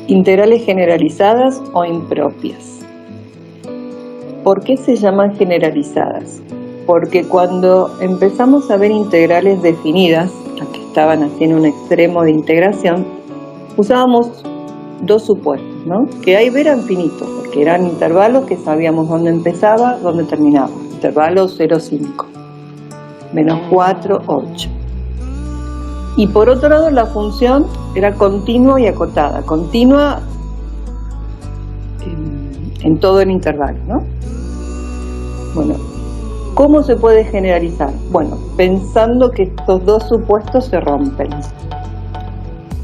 Integrales generalizadas o impropias. ¿Por qué se llaman generalizadas? Porque cuando empezamos a ver integrales definidas, las que estaban haciendo un extremo de integración, usábamos dos supuestos, ¿no? Que A y B eran finitos, porque eran intervalos que sabíamos dónde empezaba, dónde terminaba. Intervalo 0, 5, menos 4, 8. Y por otro lado la función era continua y acotada, continua en todo el intervalo, ¿no? Bueno, ¿cómo se puede generalizar? Bueno, pensando que estos dos supuestos se rompen.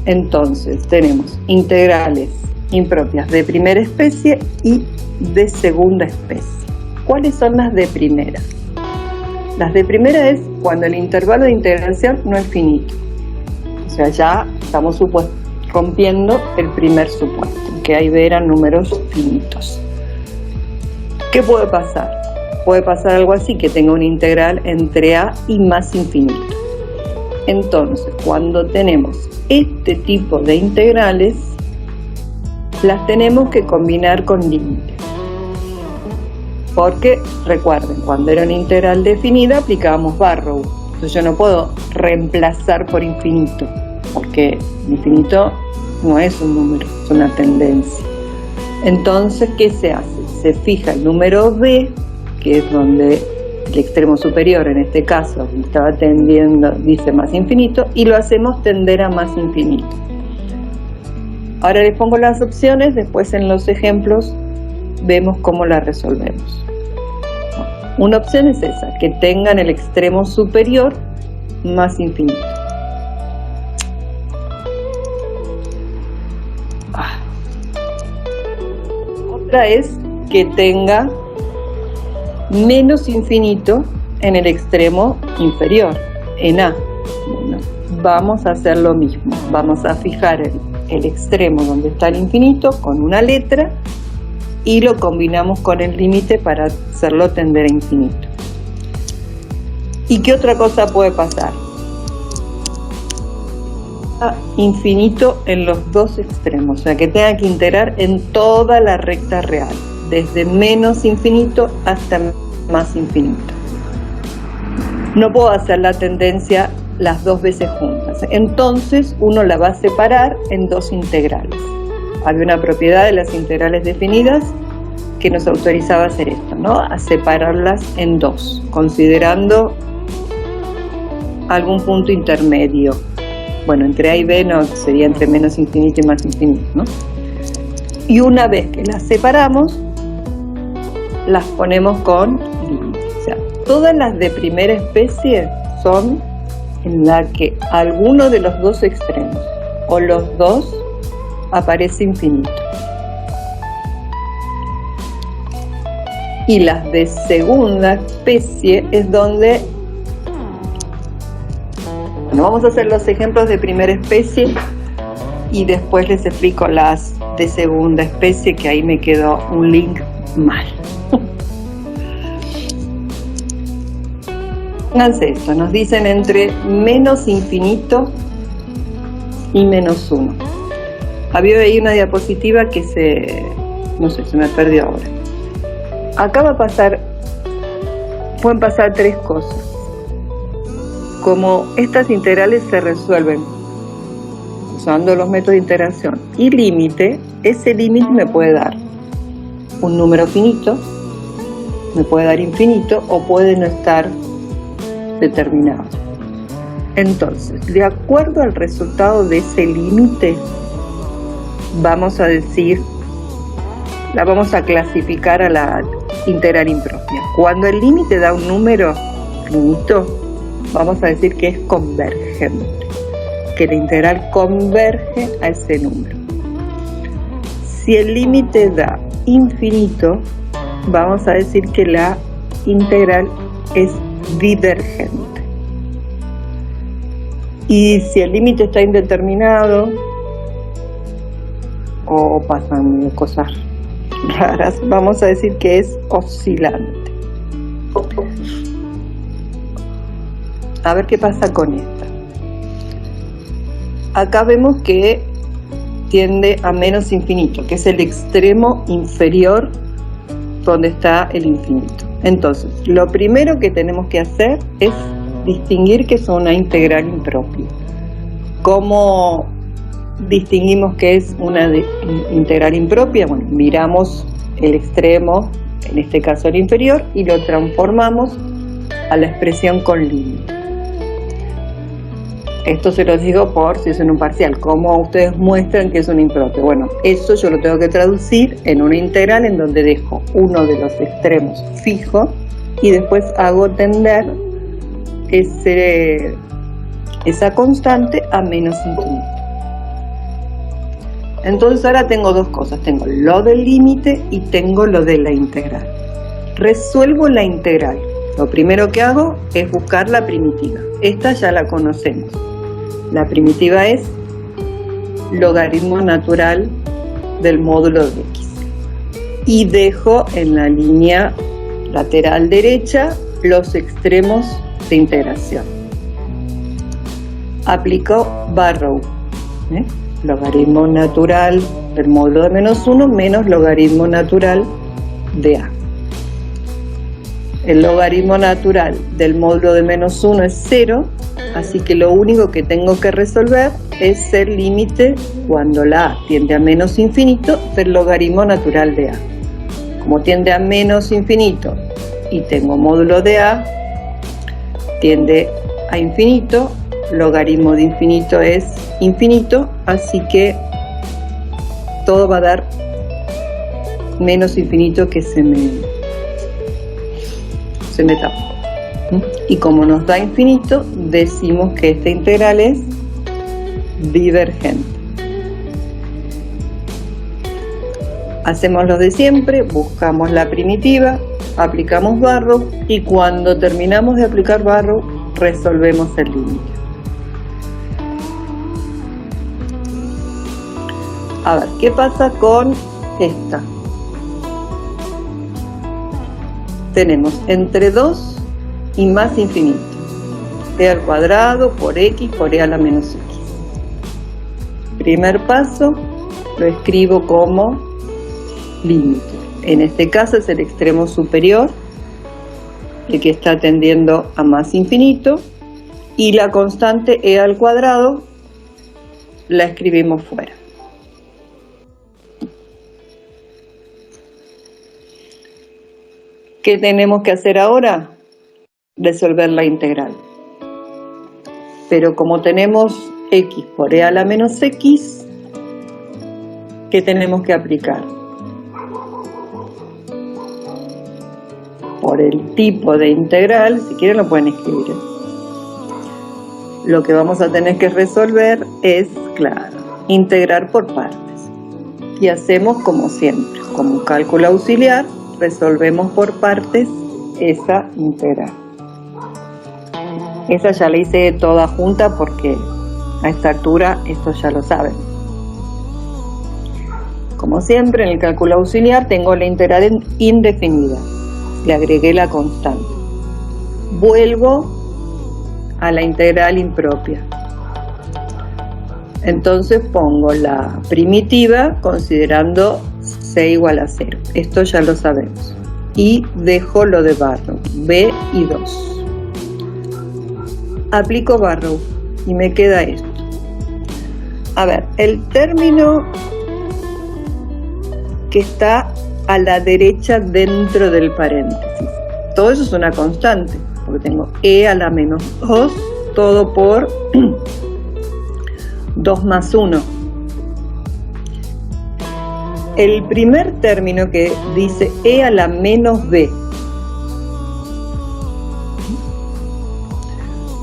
Entonces tenemos integrales impropias de primera especie y de segunda especie. ¿Cuáles son las de primera? Las de primera es cuando el intervalo de integración no es finito. O sea, ya estamos rompiendo el primer supuesto, que ahí eran números finitos. ¿Qué puede pasar? Puede pasar algo así, que tenga una integral entre A y más infinito. Entonces, cuando tenemos este tipo de integrales, las tenemos que combinar con límites. Porque, recuerden, cuando era una integral definida aplicábamos Barrow. Entonces yo no puedo reemplazar por infinito, porque infinito no es un número, es una tendencia. Entonces, ¿qué se hace? Se fija el número B, que es donde el extremo superior, en este caso, estaba tendiendo, dice más infinito, y lo hacemos tender a más infinito. Ahora les pongo las opciones, después en los ejemplos vemos cómo la resolvemos. Una opción es esa, que tengan el extremo superior más infinito. Otra es que tenga menos infinito en el extremo inferior, en A. Bueno, vamos a hacer lo mismo, vamos a fijar el extremo donde está el infinito con una letra y lo combinamos con el límite para hacerlo tender a infinito. ¿Y qué otra cosa puede pasar? Infinito en los dos extremos, o sea que tenga que integrar en toda la recta real, desde menos infinito hasta más infinito. No puedo hacer la tendencia las dos veces juntas, entonces uno la va a separar en dos integrales. Había una propiedad de las integrales definidas que nos autorizaba a hacer esto, ¿no? A separarlas en dos, considerando algún punto intermedio. Bueno, entre A y B no, sería entre menos infinito y más infinito, ¿no? Y una vez que las separamos, las ponemos con límites. O sea, todas las de primera especie son en la que alguno de los dos extremos o los dos aparece infinito. Y las de segunda especie es donde... Bueno, vamos a hacer los ejemplos de primera especie y después les explico las de segunda especie, que ahí me quedó un link mal. Pónganse esto, nos dicen entre menos infinito y menos 1. Había ahí una diapositiva que no sé, se me perdió ahora. Acá pueden pasar tres cosas. Como estas integrales se resuelven usando los métodos de integración y límite, ese límite me puede dar un número finito, me puede dar infinito o puede no estar determinado. Entonces, de acuerdo al resultado de ese límite, vamos a decir, la vamos a clasificar a la integral impropia. Cuando el límite da un número finito, vamos a decir que es convergente, que la integral converge a ese número. Si el límite da infinito, vamos a decir que la integral es divergente. Y si el límite está indeterminado o pasan cosas raras, vamos a decir que es oscilante. A ver qué pasa con esta. Acá vemos que tiende a menos infinito, que es el extremo inferior donde está el infinito. Entonces, lo primero que tenemos que hacer es distinguir que es una integral impropia. ¿Cómo distinguimos que es una integral impropia? Bueno, miramos el extremo, en este caso el inferior, y lo transformamos a la expresión con límite. Esto se lo digo por si es en un parcial, cómo ustedes muestran que es una impropia. Bueno, eso yo lo tengo que traducir en una integral en donde dejo uno de los extremos fijo y después hago tender esa constante a menos infinito. Entonces ahora tengo dos cosas, tengo lo del límite y tengo lo de la integral. Resuelvo la integral. Lo primero que hago es buscar la primitiva. Esta ya la conocemos. La primitiva es logaritmo natural del módulo de x. Y dejo en la línea lateral derecha los extremos de integración. Aplico Barrow. Logaritmo natural del módulo de menos 1 menos logaritmo natural de a. El logaritmo natural del módulo de menos 1 es 0, así que lo único que tengo que resolver es el límite cuando la a tiende a menos infinito del logaritmo natural de a. Como tiende a menos infinito y tengo módulo de a, tiende a infinito, logaritmo de infinito es infinito, así que todo va a dar menos infinito que se me tapa. Y como nos da infinito, decimos que esta integral es divergente. Hacemos lo de siempre, buscamos la primitiva, aplicamos Barrow y cuando terminamos de aplicar Barrow, resolvemos el límite. A ver, ¿qué pasa con esta? Tenemos entre 2 y más infinito. E al cuadrado por x por e a la menos x. Primer paso, lo escribo como límite. En este caso es el extremo superior, el que está tendiendo a más infinito, y la constante e al cuadrado la escribimos fuera. ¿Qué tenemos que hacer ahora? Resolver la integral. Pero como tenemos x por e a la menos x, ¿qué tenemos que aplicar? Por el tipo de integral, si quieren lo pueden escribir. Lo que vamos a tener que resolver es, claro, integrar por partes. Y hacemos como siempre, como un cálculo auxiliar, resolvemos por partes esa integral. Esa ya la hice toda junta porque a esta altura esto ya lo saben. Como siempre en el cálculo auxiliar tengo la integral indefinida, le agregué la constante. Vuelvo a la integral impropia. Entonces pongo la primitiva considerando c igual a 0. Esto ya lo sabemos. Y dejo lo de Barrow, b y 2. Aplico Barrow y me queda esto. A ver, el término que está a la derecha dentro del paréntesis. Todo eso es una constante, porque tengo e a la menos 2, todo por 2 más 1. El primer término que dice e a la menos b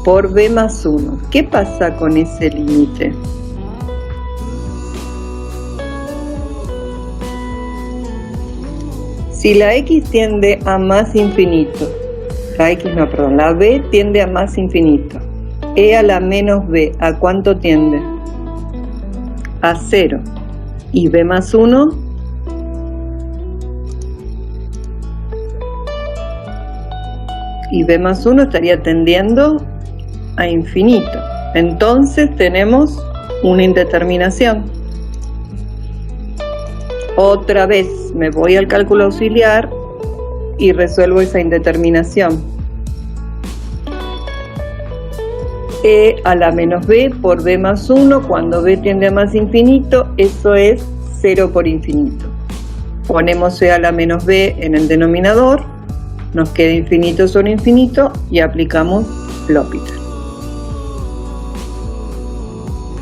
por b más 1. ¿Qué pasa con ese límite? Si la x tiende a más infinito, la b tiende a más infinito, e a la menos b, ¿a cuánto tiende? A 0. ¿Y b más 1? Y b más 1 estaría tendiendo a infinito. Entonces tenemos una indeterminación. Otra vez me voy al cálculo auxiliar y resuelvo esa indeterminación. E a la menos b por b más 1, cuando b tiende a más infinito, eso es 0 por infinito. Ponemos e a la menos b en el denominador, nos queda infinito sobre infinito y aplicamos L'Hopital.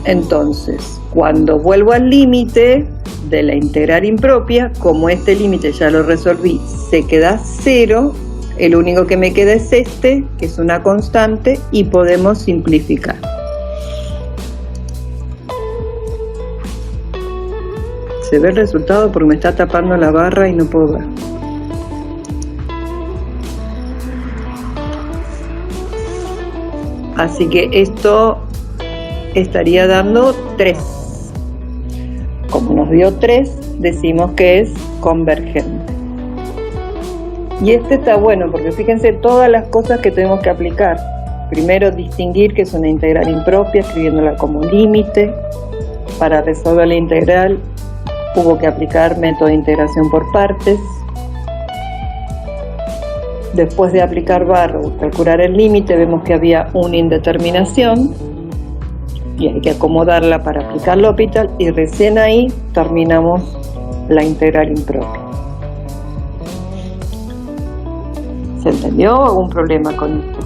Entonces, cuando vuelvo al límite de la integral impropia, como este límite ya lo resolví, se queda 0, el único que me queda es este, que es una constante, y podemos simplificar. Se ve el resultado porque me está tapando la barra y no puedo ver. Así que esto estaría dando 3. Como nos dio 3, decimos que es convergente. Y este está bueno porque fíjense todas las cosas que tenemos que aplicar. Primero, distinguir que es una integral impropia, escribiéndola como límite. Para resolver la integral hubo que aplicar método de integración por partes. Después de aplicar Barrow, calcular el límite, vemos que había una indeterminación y hay que acomodarla para aplicar L'Hopital, y recién ahí terminamos la integral impropia. ¿Se entendió? ¿O algún problema con esto?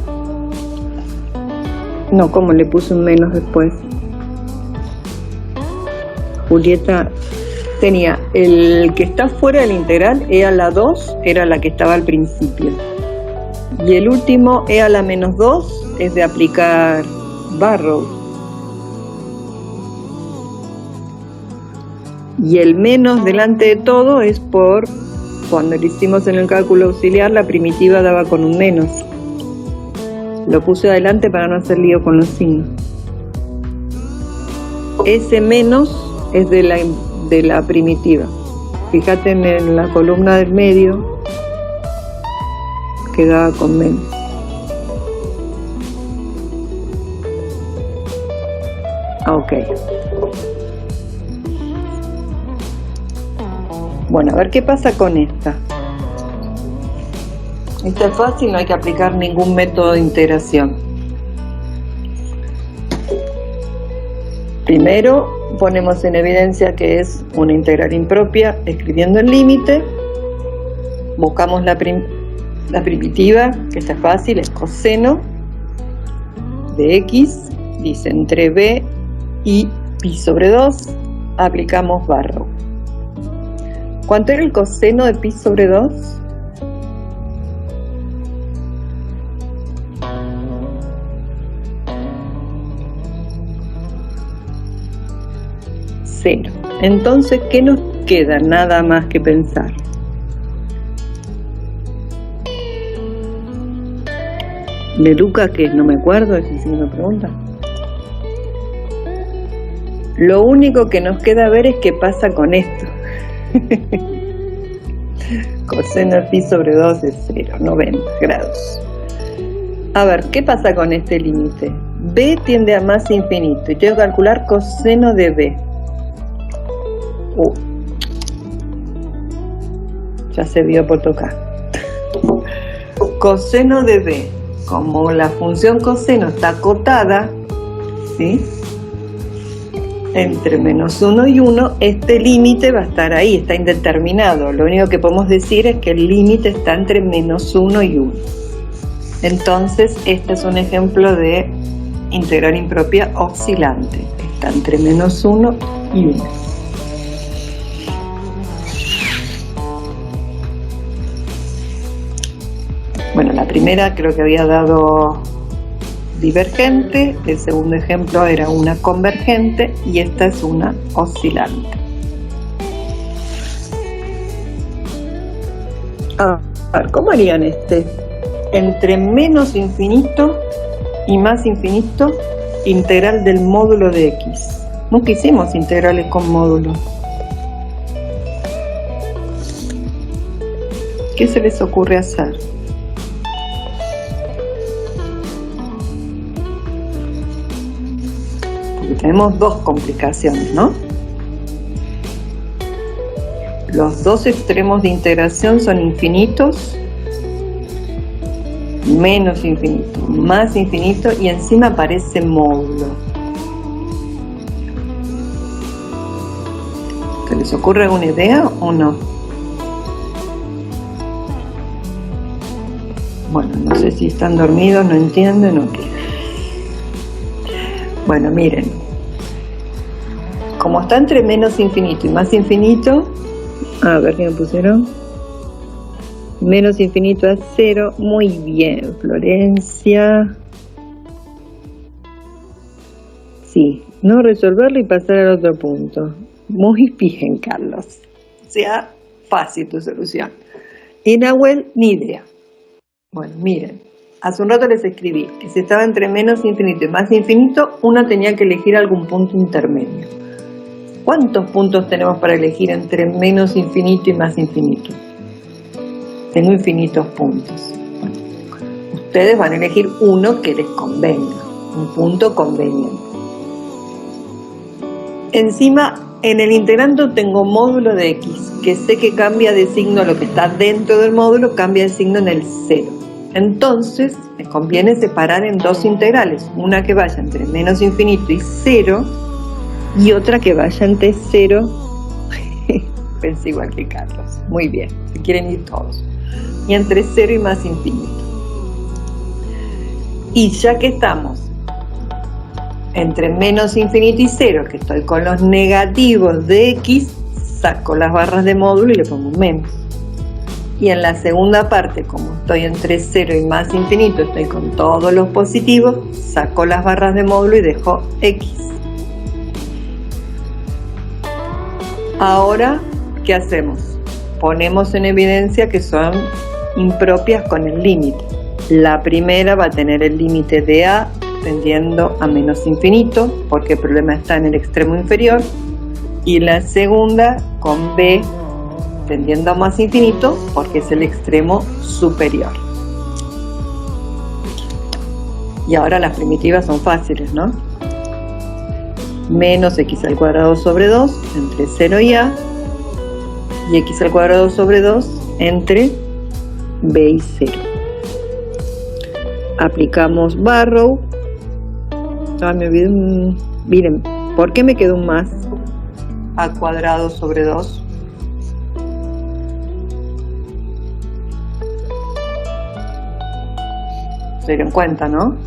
No, ¿cómo le puse un menos después? Julieta tenía el que está fuera de la integral, e a la 2 era la que estaba al principio. Y el último, e a la menos 2, es de aplicar Barrow. Y el menos delante de todo es por, cuando lo hicimos en el cálculo auxiliar, la primitiva daba con un menos. Lo puse adelante para no hacer lío con los signos. Ese menos es de la primitiva. Fíjate en la columna del medio, que daba con menos. Ok. Bueno, a ver qué pasa con esta. Esta es fácil, no hay que aplicar ningún método de integración. Primero ponemos en evidencia que es una integral impropia escribiendo el límite. Buscamos la primitiva, que está fácil, es coseno de x, dice entre b y pi sobre 2, aplicamos Barrow. ¿Cuánto era el coseno de pi sobre 2? Cero. Entonces, ¿qué nos queda? Nada más que pensar. ¿De Luca qué? No me acuerdo, ese sí me pregunta. Lo único que nos queda ver es qué pasa con esto. Coseno de pi sobre 2 es 0, 90 grados. A ver, ¿qué pasa con este límite? B tiende a más infinito y tengo que calcular coseno de B. Ya se vio por tocar. Coseno de B. Como la función coseno está acotada, ¿sí?, entre menos 1 y 1, este límite va a estar ahí, está indeterminado. Lo único que podemos decir es que el límite está entre menos 1 y 1. Entonces, este es un ejemplo de integral impropia oscilante. Está entre menos 1 y 1. Bueno, la primera creo que había dado divergente, el segundo ejemplo era una convergente y esta es una oscilante. A ver, ¿cómo harían este? Entre menos infinito y más infinito, integral del módulo de x. Nunca hicimos integrales con módulos. ¿Qué se les ocurre hacer? Porque tenemos dos complicaciones, ¿no? los dos extremos de integración son infinitos, menos infinito, más infinito, y encima aparece módulo. ¿Se les ocurre alguna idea o no? Bueno, no sé si están dormidos, no entienden o qué. Bueno, miren, como está entre menos infinito y más infinito, a ver qué me pusieron. Menos infinito a 0, muy bien, Florencia. Sí, no resolverlo y pasar al otro punto. Muy bien, Carlos. O sea, fácil tu solución. Y Nahuel, ni idea. Bueno, miren, hace un rato les escribí que si estaba entre menos infinito y más infinito, uno tenía que elegir algún punto intermedio. ¿Cuántos puntos tenemos para elegir entre menos infinito y más infinito? Tengo infinitos puntos. Bueno, ustedes van a elegir uno que les convenga, un punto conveniente. Encima, en el integrando tengo módulo de x, que sé que cambia de signo lo que está dentro del módulo, cambia de signo en el 0. Entonces, me conviene separar en dos integrales, una que vaya entre menos infinito y 0, y otra que vaya entre 0, pensé igual que Carlos, muy bien, se quieren ir todos, y entre 0 y más infinito. Y ya que estamos entre menos infinito y 0, que estoy con los negativos de x, saco las barras de módulo y le pongo menos. Y en la segunda parte, como estoy entre 0 y más infinito, estoy con todos los positivos, saco las barras de módulo y dejo x. Ahora, ¿qué hacemos? Ponemos en evidencia que son impropias con el límite. La primera va a tener el límite de a tendiendo a menos infinito, porque el problema está en el extremo inferior, y la segunda con b tendiendo a más infinito, porque es el extremo superior. Y ahora las primitivas son fáciles, ¿no? Menos x al cuadrado sobre 2 entre 0 y a, y x al cuadrado sobre 2 entre b y 0. Aplicamos Barrow. Me olvidé, miren, ¿por qué me quedó un más a cuadrado sobre 2? Se dieron cuenta, ¿no?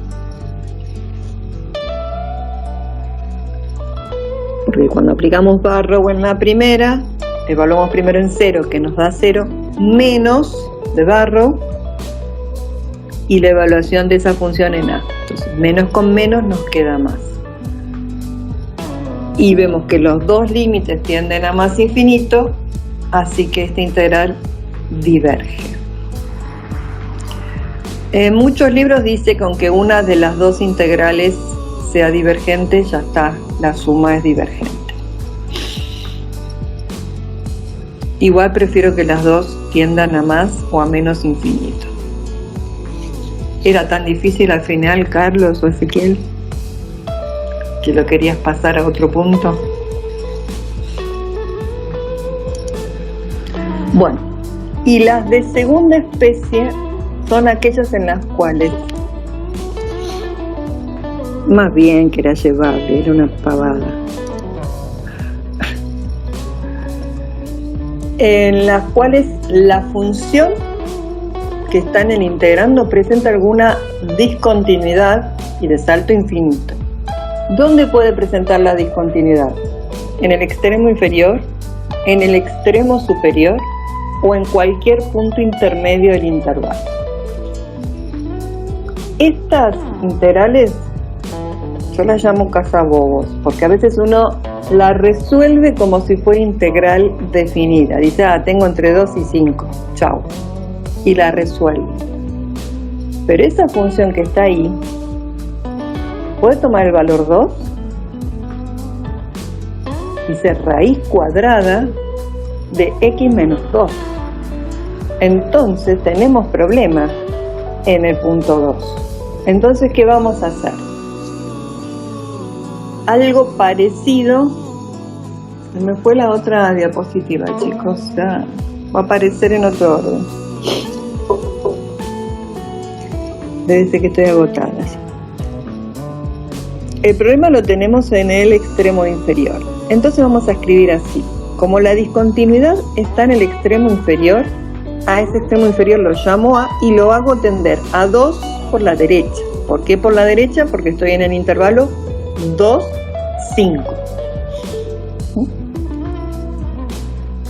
Porque cuando aplicamos Barrow en la primera, evaluamos primero en 0, que nos da 0, menos de Barrow, y la evaluación de esa función en a. Entonces, menos con menos nos queda más. Y vemos que los dos límites tienden a más infinito, así que esta integral diverge. En muchos libros dice que aunque una de las dos integrales sea divergente, ya está, la suma es divergente. Igual prefiero que las dos tiendan a más o a menos infinito. ¿Era tan difícil al final, Carlos o Ezequiel, que lo querías pasar a otro punto? Bueno, y las de segunda especie son aquellas en las cuales, más bien que era llevable, era una pavada, en las cuales la función que está en el integrando presenta alguna discontinuidad y de salto infinito. ¿Dónde puede presentar la discontinuidad? ¿En el extremo inferior? ¿En el extremo superior? ¿O en cualquier punto intermedio del intervalo? Estas integrales yo las llamo cazabobos, porque a veces uno la resuelve como si fuera integral definida. Dice, tengo entre 2 y 5, chao, y la resuelve. Pero esa función que está ahí, ¿puede tomar el valor 2? Dice raíz cuadrada de x menos 2. Entonces tenemos problemas en el punto 2. Entonces, ¿qué vamos a hacer? Algo parecido Se me fue la otra diapositiva, chicos. Ya va a aparecer en otro orden. Debe ser que estoy agotada. El problema lo tenemos en el extremo inferior. Entonces vamos a escribir así. Como la discontinuidad está en el extremo inferior, a ese extremo inferior lo llamo A y lo hago tender a 2 por la derecha. ¿Por qué por la derecha? Porque estoy en el intervalo 2, 5.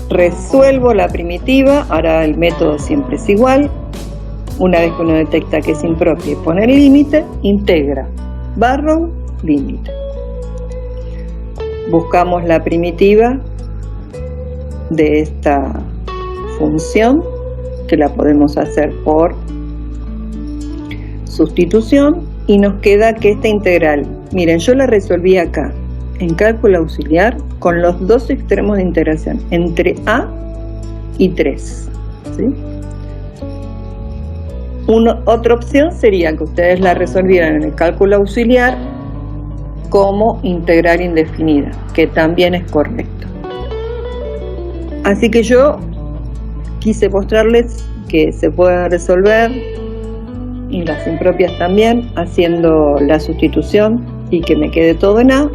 Resuelvo la primitiva, ahora el método siempre es igual. Una vez que uno detecta que es impropia y pone el límite, integra. Barrow, límite. Buscamos la primitiva de esta función, que la podemos hacer por sustitución, y nos queda que esta integral, miren, yo la resolví acá en cálculo auxiliar con los dos extremos de integración entre A y 3, ¿sí? Otra opción sería que ustedes la resolvieran en el cálculo auxiliar como integral indefinida, que también es correcto. Así que yo quise mostrarles que se puede resolver, y las impropias también, haciendo la sustitución y que me quede todo en A.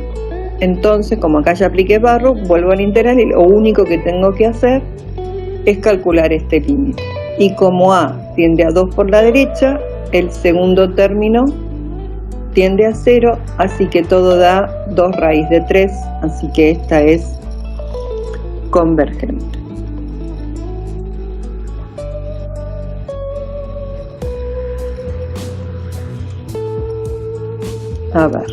Entonces, como acá ya apliqué Barrow, vuelvo al integral y lo único que tengo que hacer es calcular este límite. Y como A tiende a 2 por la derecha, el segundo término tiende a 0, así que todo da 2 raíz de 3, así que esta es convergente. A ver,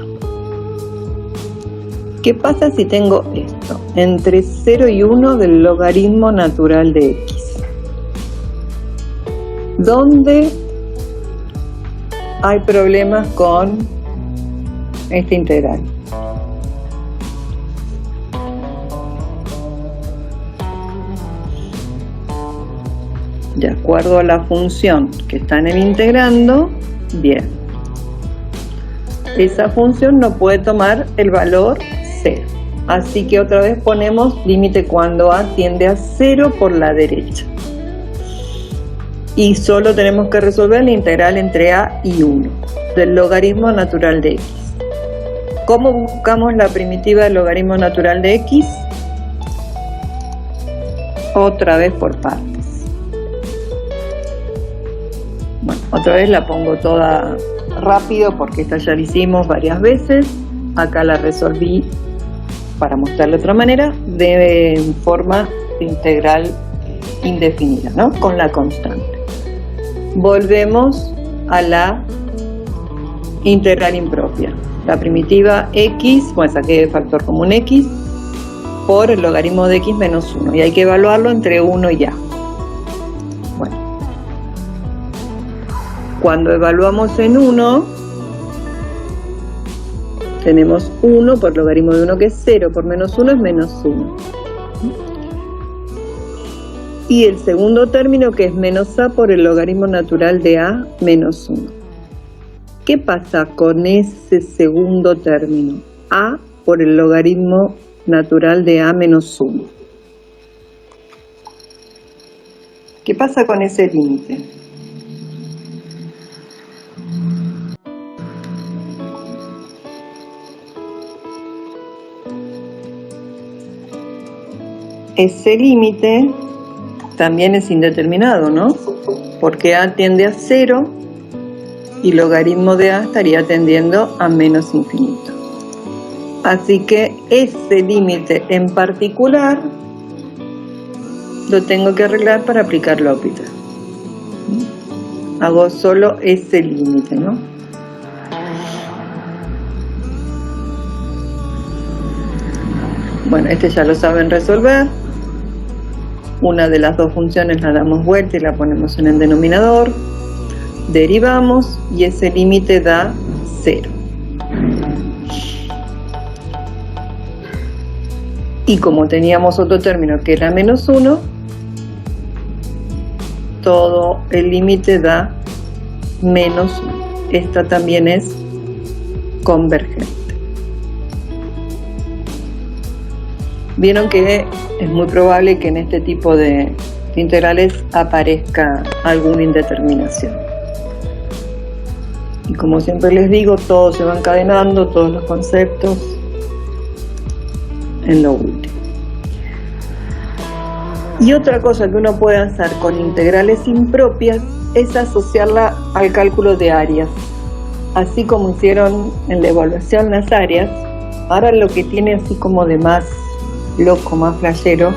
¿qué pasa si tengo esto? Entre 0 y 1 del logaritmo natural de x. ¿Dónde hay problemas con esta integral? De acuerdo a la función que están integrando, bien. Esa función no puede tomar el valor 0. Así que otra vez ponemos límite cuando A tiende a 0 por la derecha. Y solo tenemos que resolver la integral entre A y 1 del logaritmo natural de x. ¿Cómo buscamos la primitiva del logaritmo natural de x? Otra vez por partes. Bueno, otra vez la pongo toda rápido porque esta ya la hicimos varias veces. Acá la resolví para mostrarle de otra manera, de forma integral indefinida, ¿no? Con la constante. Volvemos a la integral impropia. La primitiva x, pues saqué el factor común x por el logaritmo de x menos 1 y hay que evaluarlo entre 1 y a. Bueno, cuando evaluamos en 1, tenemos 1 por logaritmo de 1 que es 0, por menos 1 es menos 1. Y el segundo término que es menos a por el logaritmo natural de a menos 1. ¿Qué pasa con ese segundo término? A por el logaritmo natural de a menos 1. ¿Qué pasa con ese límite? Ese límite también es indeterminado, ¿no? Porque a tiende a 0 y logaritmo de a estaría tendiendo a menos infinito. Así que ese límite en particular lo tengo que arreglar para aplicar L'Hopital. Hago solo ese límite, ¿no? Bueno, este ya lo saben resolver. Una de las dos funciones la damos vuelta y la ponemos en el denominador. Derivamos y ese límite da 0. Y como teníamos otro término que era menos 1, todo el límite da menos 1. Esta también es convergente. vieron que es muy probable que en este tipo de integrales aparezca alguna indeterminación. Y como siempre les digo, todo se va encadenando, todos los conceptos en lo último. Y otra cosa que uno puede hacer con integrales impropias es asociarla al cálculo de áreas. Así como hicieron en la evaluación las áreas, ahora lo que tiene así como de más loco, más flashero,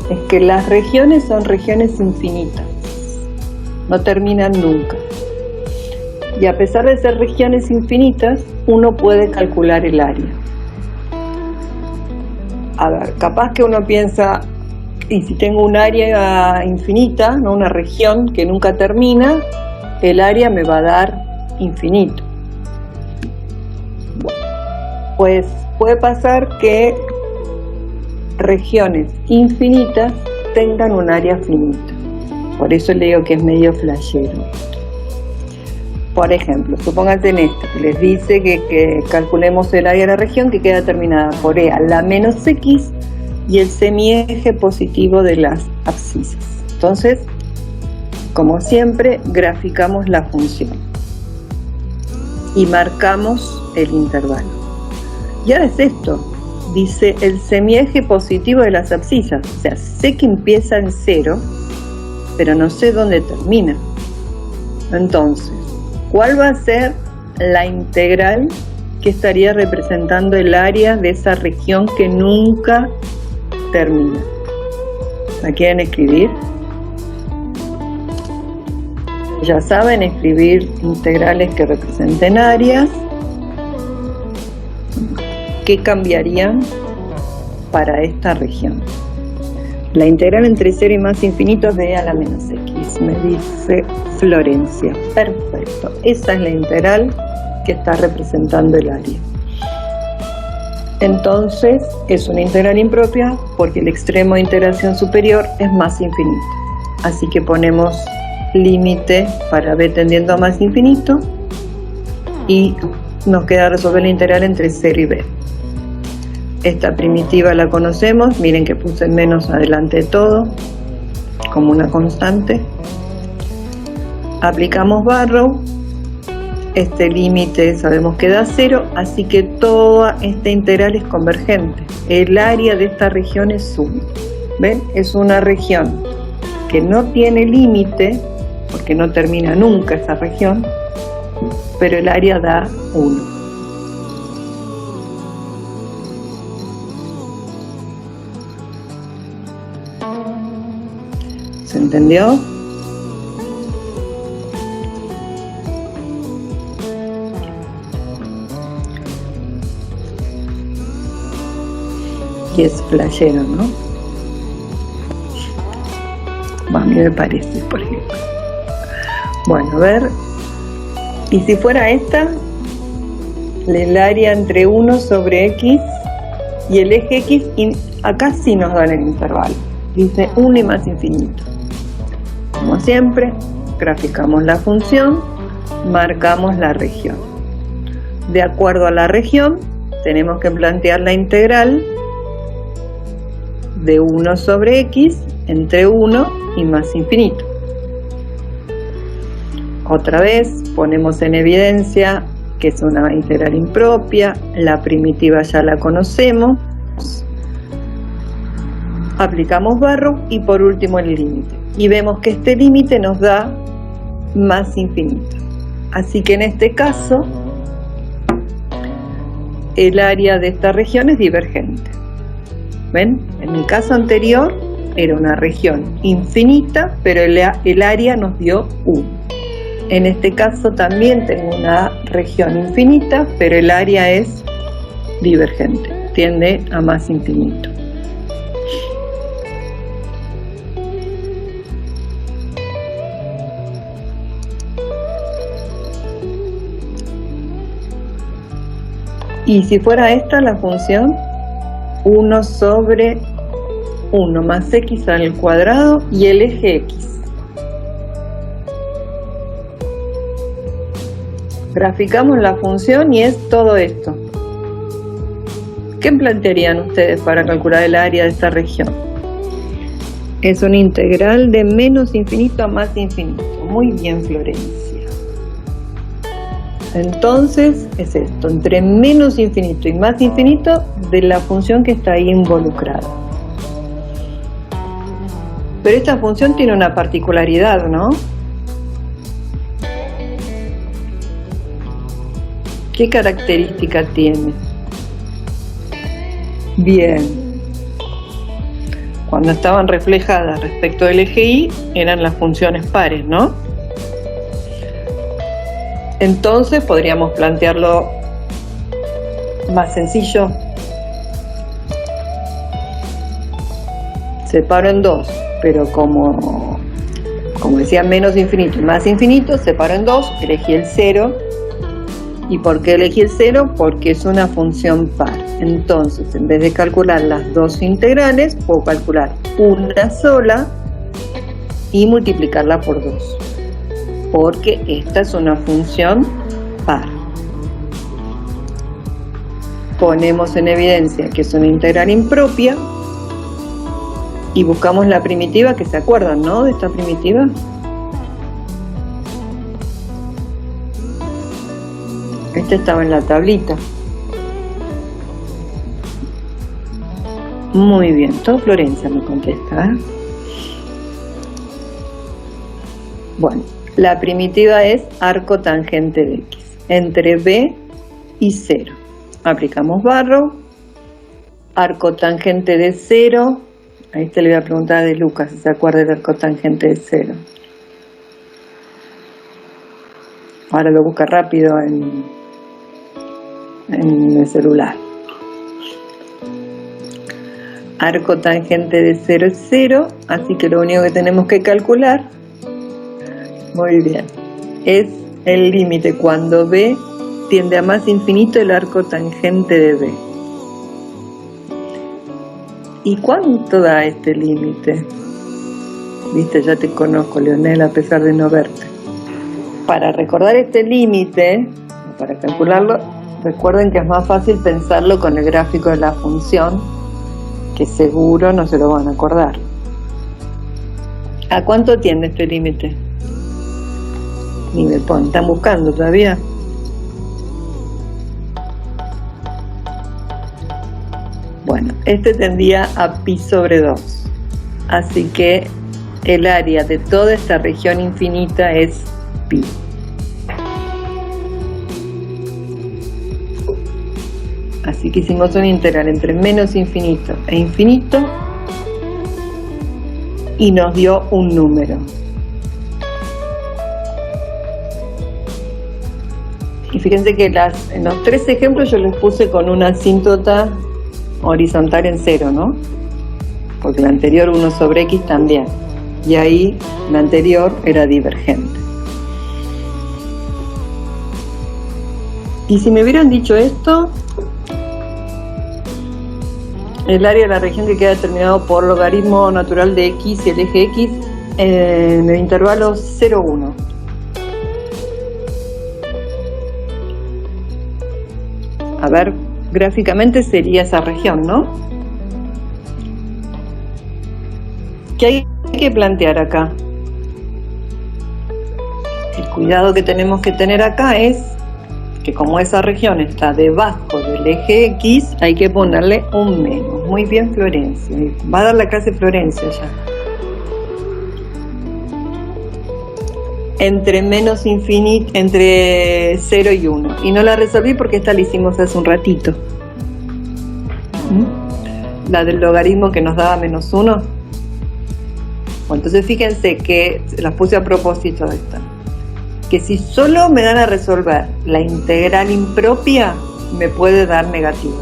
es que las regiones son regiones infinitas, no terminan nunca. Y a pesar de ser regiones infinitas, uno puede calcular el área. A ver, capaz que uno piensa, y si tengo un área infinita, no una región que nunca termina, el área me va a dar infinito. Bueno, pues puede pasar que regiones infinitas tengan un área finita. Por eso le digo que es medio flashero. Por ejemplo, supónganse en esto, que les dice que calculemos el área de la región que queda determinada por E a la menos X y el semieje positivo de las abscisas. Entonces, como siempre, graficamos la función y marcamos el intervalo. Y ahora es esto, dice el semieje positivo de las abscisas, o sea, sé que empieza en 0, pero no sé dónde termina. Entonces, ¿cuál va a ser la integral que estaría representando el área de esa región que nunca termina? ¿La quieren escribir? Ya saben escribir integrales que representen áreas. ¿Qué cambiarían para esta región? La integral entre 0 y más infinito es de E a la menos X, me dice Florencia. Perfecto, esa es la integral que está representando el área. Entonces es una integral impropia porque el extremo de integración superior es más infinito. Así que ponemos límite para B tendiendo a más infinito y nos queda resolver la integral entre 0 y B. Esta primitiva la conocemos, miren que puse menos adelante de todo, como una constante. Aplicamos Barrow, este límite sabemos que da 0, así que toda esta integral es convergente. El área de esta región es 1. ¿Ven? Es una región que no tiene límite, porque no termina nunca esa región, pero el área da 1. ¿Se entendió? Y es flashero, ¿no? A mí me parece, por ejemplo. Bueno, a ver. Y si fuera esta, el área entre 1 sobre X y el eje X, y acá sí nos dan el intervalo. Dice 1 y más infinito. Como siempre, graficamos la función, marcamos la región. De acuerdo a la región, tenemos que plantear la integral de 1 sobre X entre 1 y más infinito. Otra vez ponemos en evidencia que es una integral impropia, la primitiva ya la conocemos, aplicamos Barrow y por último el límite. Y vemos que este límite nos da más infinito. Así que en este caso, el área de esta región es divergente. ¿Ven? En el caso anterior era una región infinita, pero el área nos dio 1. En este caso también tengo una región infinita, pero el área es divergente, tiende a más infinito. Y si fuera esta la función, 1 sobre 1 más x al cuadrado y el eje x. Graficamos la función y es todo esto. ¿Qué plantearían ustedes para calcular el área de esta región? Es una integral de menos infinito a más infinito. Muy bien, Florencia. Entonces es esto, entre menos infinito y más infinito de la función que está ahí involucrada. Pero esta función tiene una particularidad, ¿no? ¿Qué característica tiene? Bien. Cuando estaban reflejadas respecto del eje Y, eran las funciones pares, ¿no? Entonces podríamos plantearlo más sencillo. Separo en dos, pero como decía, menos infinito y más infinito, separo en dos, elegí el 0. ¿Y por qué elegí el 0? Porque es una función par. Entonces, en vez de calcular las dos integrales, puedo calcular una sola y multiplicarla por 2. Porque esta es una función par. Ponemos en evidencia que es una integral impropia y buscamos la primitiva, que se acuerdan, ¿no? De esta primitiva. Esta estaba en la tablita. Muy bien, todo Florencia me contesta, ¿eh? Bueno, la primitiva es arco tangente de X, entre B y 0. Aplicamos barro, arco tangente de 0. Ahí te le voy a preguntar a de Lucas si se acuerda del arco tangente de 0. Ahora lo busca rápido en el celular. Arco tangente de 0 es 0, así que lo único que tenemos que calcular, muy bien, es el límite cuando B tiende a más infinito el arco tangente de B. ¿Y cuánto da este límite? Viste, ya te conozco, Leonel, a pesar de no verte. Para recordar este límite, para calcularlo, recuerden que es más fácil pensarlo con el gráfico de la función, que seguro no se lo van a acordar. ¿A cuánto tiende este límite? Ni me ponen, ¿están buscando todavía? Bueno, este tendría a pi sobre 2. Así que el área de toda esta región infinita es pi. Así que hicimos una integral entre menos infinito e infinito y nos dio un número. Y fíjense que en los tres ejemplos yo les puse con una asíntota horizontal en 0, ¿no? Porque la anterior 1 sobre X también. Y ahí la anterior era divergente. Y si me hubieran dicho esto, el área de la región que queda determinado por logaritmo natural de X y el eje X en el intervalo 0, 1. A ver, gráficamente sería esa región, ¿no? ¿Qué hay que plantear acá? El cuidado que tenemos que tener acá es que como esa región está debajo del eje X, hay que ponerle un menos. Muy bien, Florencia. Va a dar la clase Florencia ya. Entre menos infinito, entre 0 y 1. Y no la resolví porque esta la hicimos hace un ratito. La del logaritmo que nos daba menos 1. Bueno, entonces fíjense que las puse a propósito de esta. Que si solo me dan a resolver la integral impropia, me puede dar negativo.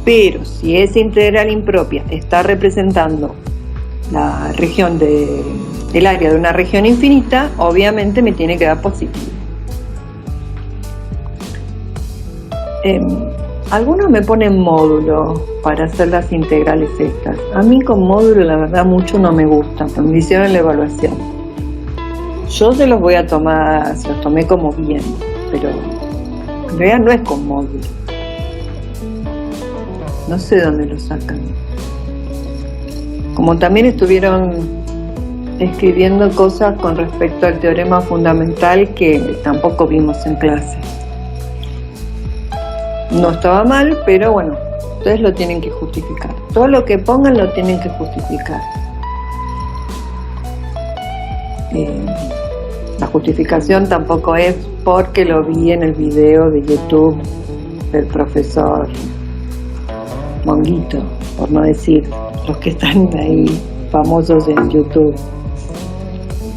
Pero si esa integral impropia está representando la región el área de una región infinita, obviamente me tiene que dar positivo. Algunos me ponen módulo para hacer las integrales estas. A mí con módulo la verdad mucho no me gusta, cuando me hicieron la evaluación. Yo se los voy a tomar, se los tomé como bien, pero en realidad no es con módulo. no sé de dónde lo sacan. Como también estuvieron escribiendo cosas con respecto al teorema fundamental que tampoco vimos en clase. No estaba mal, pero bueno, ustedes lo tienen que justificar. Todo lo que pongan lo tienen que justificar. La justificación tampoco es porque lo vi en el video de YouTube del profesor Monguito, por no decir los que están ahí famosos en YouTube.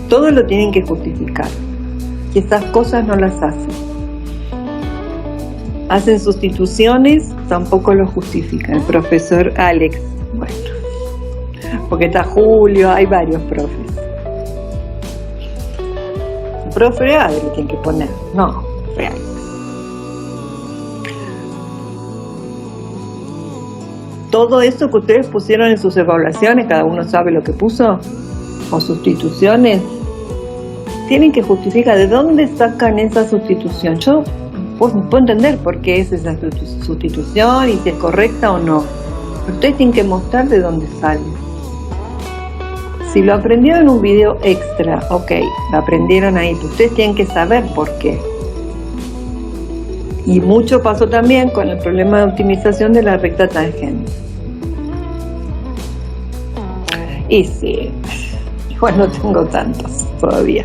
Todo lo tienen que justificar, y esas cosas no las hacen. Hacen sustituciones, tampoco lo justifican. El profesor Alex, bueno, porque está Julio, hay varios profes. El profe Real le tienen que poner, no, Real. Todo eso que ustedes pusieron en sus evaluaciones, cada uno sabe lo que puso, o sustituciones, tienen que justificar de dónde sacan esa sustitución. Yo puedo entender por qué es esa sustitución y si es correcta o no, pero ustedes tienen que mostrar de dónde sale. Si lo aprendieron en un video extra, ok, lo aprendieron ahí, pero ustedes tienen que saber por qué. Y mucho pasó también con el problema de optimización de la recta tangente. Y sí, igual no tengo tantos todavía,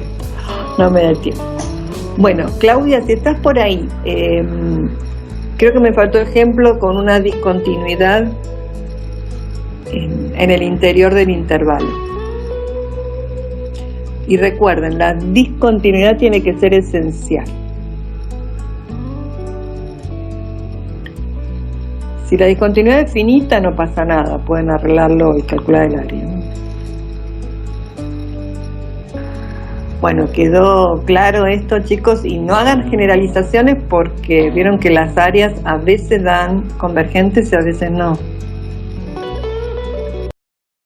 no me da el tiempo. Bueno, Claudia, si estás por ahí, creo que me faltó ejemplo con una discontinuidad en el interior del intervalo. Y recuerden, la discontinuidad tiene que ser esencial. Si la discontinuidad es finita, no pasa nada, pueden arreglarlo y calcular el área. Bueno, quedó claro esto, chicos, y no hagan generalizaciones porque vieron que las áreas a veces dan convergentes y a veces no.